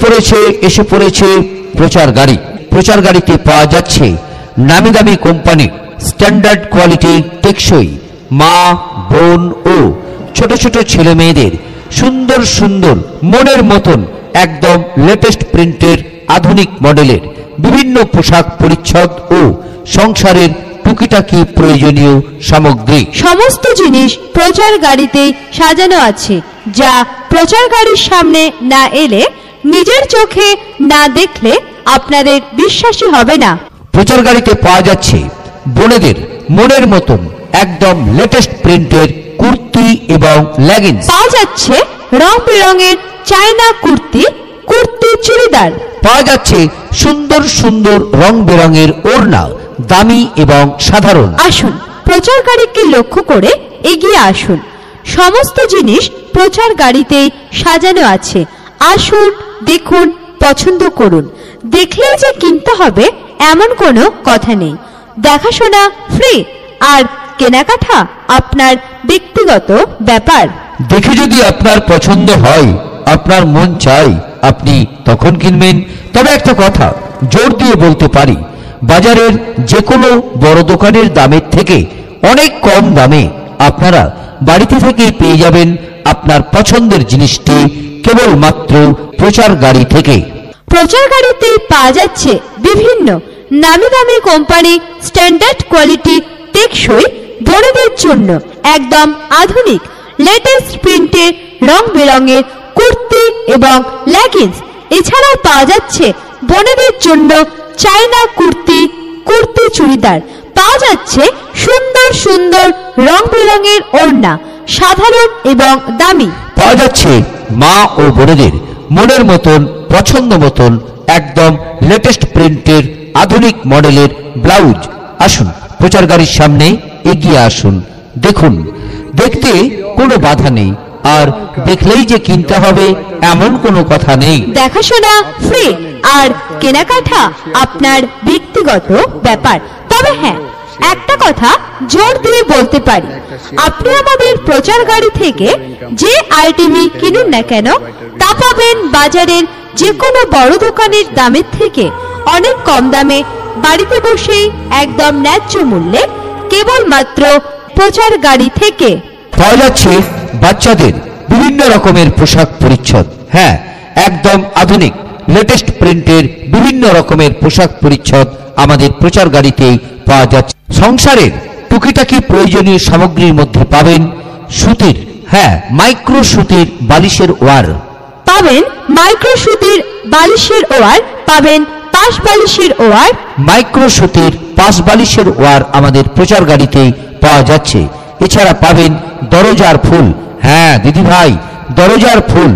এসে পড়েছে প্রচার গাড়ি। প্রচার গাড়িতে পাওয়া যাচ্ছে নামি দামি কোম্পানির স্ট্যান্ডার্ড কোয়ালিটি টেকসই মা, বোন ও ছোট ছোট ছেলে মেয়েদের সুন্দর সুন্দর মনের মতন একদম লেটেস্ট প্রিন্টের আধুনিক মডেলের বিভিন্ন পোশাক পরিচ্ছদ ও সংসারের টুকিটাকি প্রয়োজনীয় সামগ্রী। সমস্ত জিনিস প্রচার গাড়িতে সাজানো আছে, যা প্রচার গাড়ির সামনে না এলে, নিজের চোখে না দেখলে আপনাদের বিশ্বাসই হবে না। প্রচার গাড়িতে পাওয়া যাচ্ছে বোনেদের মনের মতন একদম লেটেস্ট প্রিন্টের কুর্তি এবং লেগিংস। পাওয়া যাচ্ছে রং বেরঙের চায়না কুর্তি, কুর্তি চুড়িদার। পাওয়া যাচ্ছে সুন্দর সুন্দর রং বেরঙের ওড়না, দামি এবং সাধারণ। আসুন, প্রচার গাড়িকে লক্ষ্য করে এগিয়ে আসুন। সমস্ত জিনিস প্রচার গাড়িতে সাজানো আছে। আসুন, দেখুন, পছন্দ করুন। দেখলেই যে কিনতে হবে এমন কোনো কথা নেই। দেখাশোনা ফ্রি, আর কেনাকাটা আপনার ব্যক্তিগত ব্যাপার। দেখে যদি আপনার পছন্দ হয়, আপনার মন চাই, আপনি তখন কিনবেন। তবে একটা কথা জোর দিয়ে বলতে পারি, বাজারের যে কোনো বড় দোকানের দামের থেকে অনেক কম দামে আপনারা বাড়িতে থেকেই পেয়ে যাবেন আপনার পছন্দের জিনিসটি কেবলমাত্র প্রচার গাড়ি থেকে। প্রচার গাড়িতে পাওয়া যাচ্ছে বিভিন্ন নামি দামি কোম্পানি স্ট্যান্ডার্ড কোয়ালিটি টেকসই বোনেদের জন্য একদম আধুনিক লেটেস্ট প্রিন্টের রং বেরঙের কুর্তি এবং লেগিংস। এছাড়াও পাওয়া যাচ্ছে বোনেদের জন্য চায়না কুর্তি, কুর্তি চুড়িদার। পাওয়া যাচ্ছে সুন্দর সুন্দর রং বেরঙের ওড়না, সাধারণ এবং দামি। পাওয়া যাচ্ছে মা ও বোনেদের মনের মতন পছন্দ মতন একদম লেটেস্ট প্রিন্টের আধুনিক মডেলের ব্লাউজ। আসুন, প্রচার গাড়ির সামনে এগিয়ে আসুন, দেখুন। দেখতে কোনো বাধা নেই, আর দেখলেই যে কিনতে হবে এমন কোনো কথা নেই। দেখাশোনা ফ্রি, আর কেনাকাটা আপনার ব্যক্তিগত ব্যাপার। তবে হ্যাঁ, একটা কথা জোর দিয়ে বলতে পারি, আপনি আমাদের প্রচার গাড়ি থেকে যে আইটেমই কিনুন না কেন, তা পাবেন বাজারের যে কোনো বড় দোকানের দামের থেকে অনেক কম দামে, বাড়িতে বসেই একদম ন্যায্য মূল্যে, কেবলমাত্র প্রচার গাড়ি থেকে। পাওয়া যাচ্ছে বাচ্চাদের বিভিন্ন রকমের পোশাক পরিচ্ছদ। হ্যাঁ, একদম আধুনিক লেটেস্ট প্রিন্টের বিভিন্ন রকমের পোশাক পরিচ্ছদ আমাদের প্রচার গাড়িতেই পাওয়া যাচ্ছে। সংসারের টুকিটাকি প্রয়োজনীয় সামগ্রীর মধ্যে পাবেন সুতির, হ্যাঁ মাইক্রো সুতির বালিশের ওয়ার। পাবেন মাইক্রো সুতির বালিশের ওয়ার, পাবেন পাশ বালিশের ওয়ার। মাইক্রো সুতির পাশ বালিশের ওয়ার আমাদের প্রচার গাড়িতেই পাওয়া যাচ্ছে। এছাড়া পাবেন দরজার ফুল। হ্যাঁ দিদি ভাই, দরজার ফুল।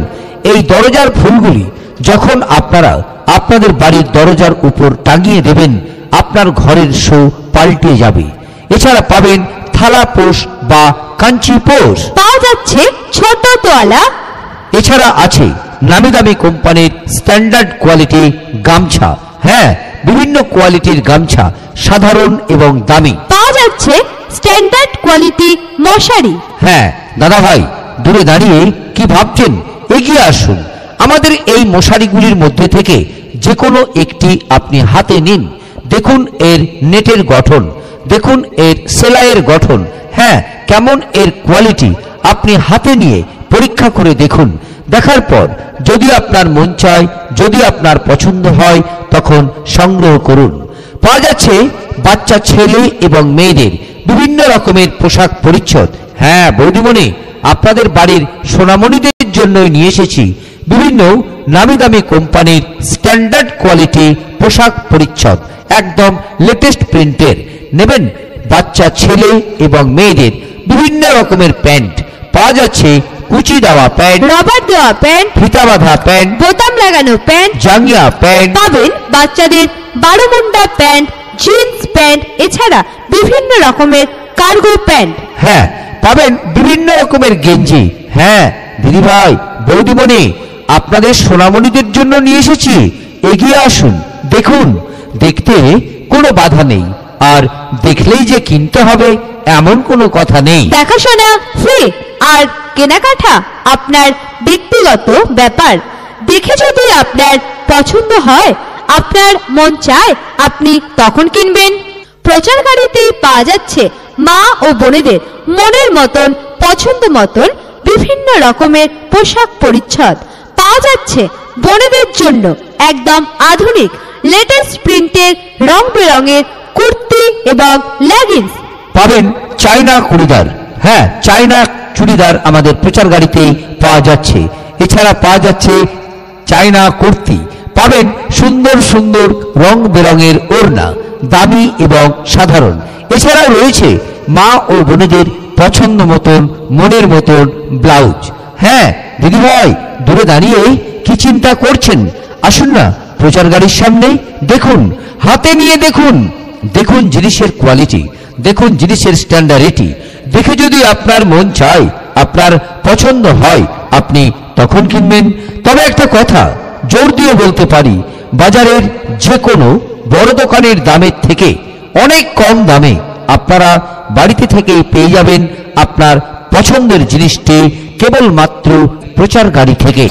এই দরজার ফুলগুলি যখন আপনারা আপনাদের বাড়ির দরজার উপর টাঙিয়ে দেবেন, আপনার ঘরের শো পাল্টে যাবে। এছাড়া পাবেন থালা পোষ বা কাঞ্চি পোষ। পাওয়া যাচ্ছে ছোট তোয়ালা। এছাড়া আছে নামি দামি কোম্পানির স্ট্যান্ডার্ড কোয়ালিটি গামছা। হ্যাঁ, বিভিন্ন কোয়ালিটির গামছা, সাধারণ এবং দামি। পাওয়া যাচ্ছে স্ট্যান্ডার্ড কোয়ালিটি মশারি। হ্যাঁ দাদা ভাই, দূরে দাঁড়িয়ে কি ভাবছেন? এগিয়ে আসুন, আমাদের এই মশারিগুলির মধ্যে থেকে যে কোনো একটি আপনি হাতে নিন। দেখুন এর নেটের গঠন, দেখুন এর সেলাইয়ের গঠন। হ্যাঁ, কেমন এর কোয়ালিটি আপনি হাতে নিয়ে পরীক্ষা করে দেখুন। দেখার পর যদি আপনার মন চায়, যদি আপনার পছন্দ হয়, তখন সংগ্রহ করুন। পাওয়া যাচ্ছে বাচ্চা ছেলে এবং মেয়েদের বিভিন্ন রকমের পোশাক পরিচ্ছদ। হ্যাঁ বৌদিমণি, আপনাদের বাড়ির সোনামণিদের জন্যই নিয়ে এসেছি বিভিন্ন নামি দামি কোম্পানির স্ট্যান্ডার্ড কোয়ালিটি পোশাক পরিচ্ছদ, একদম লেটেস্ট প্রিন্টের। নেবেন বাচ্চা ছেলে এবং মেয়েদের বিভিন্ন রকমের প্যান্ট। পাওয়া যাচ্ছে কুচি দেওয়া প্যান্ট, রবার দেওয়া প্যান্ট, ফিতা বাঁধা প্যান্ট, বোতাম লাগানো প্যান্ট, জাঙ্গিয়া প্যান্ট। পাবেন বাচ্চাদের 12 মুন্ডা প্যান্ট, জিন্স প্যান্ট, এছাড়া বিভিন্ন রকমের কার্গো প্যান্ট। হ্যাঁ, পাবেন বিভিন্ন রকমের গেঞ্জি। হ্যাঁ দিদি ভাই, বৌদিমণি, আপনাদের সোনামণিদের জন্য নিয়ে এসেছি। এগিয়ে আসুন, দেখুন। দেখতে কোনো বাধা নেই, আর দেখলেই যে কিনতে হবে এমন কোনো কথা নেই। দেখাশোনা ফ্রি, আর কেনাকাটা আপনার ব্যক্তিগত ব্যাপার। দেখে যদি আপনার পছন্দ হয়, আপনার মন চায়, আপনি তখন কিনবেন। প্রচার গাড়িতে পাওয়া যাচ্ছে মা ও বোনেদের মনের মতন পছন্দ মতন বিভিন্ন রকমের পোশাক পরিচ্ছদ। পাওয়া যাচ্ছে বোনেদের জন্য একদম আধুনিক লেটেস্ট প্রিন্টের রং বেরঙের কুর্তি এবং লেগিংস। পাবেন চায়না চুড়িদার, হ্যাঁ চায়না চুড়িদার আমাদের প্রচার গাড়িতে পাওয়া যাচ্ছে। এছাড়া পাওয়া যাচ্ছে চায়না কুর্তি, পাবেন সুন্দর সুন্দর রং বেরঙের ওড়না, দামি এবং সাধারণ। এছাড়াও রয়েছে মা ও বোনেদের পছন্দ মতন মনের মতন ব্লাউজ। হ্যাঁ দিদিভাই, দূরে দাঁড়িয়ে কি চিন্তা করছেন? আসুন না প্রচার গাড়ির সামনে, দেখুন, হাতে নিয়ে দেখুন, দেখুন জিনিসের কোয়ালিটি, দেখুন জিনিসের স্ট্যান্ডার্ডিটি। দেখে যদি আপনার মন চায়, আপনার পছন্দ হয়, আপনি তখন কিনবেন। তবে একটা কথা জোর দিয়ে বলতে পারি, বাজারের যে কোনো বড় দোকানের দামের থেকে অনেক কম দামে আপনারা বাড়িতে থেকেই পেয়ে যাবেন আপনার পছন্দের জিনিসটি কেবলমাত্র প্রচার গাড়ি থেকে।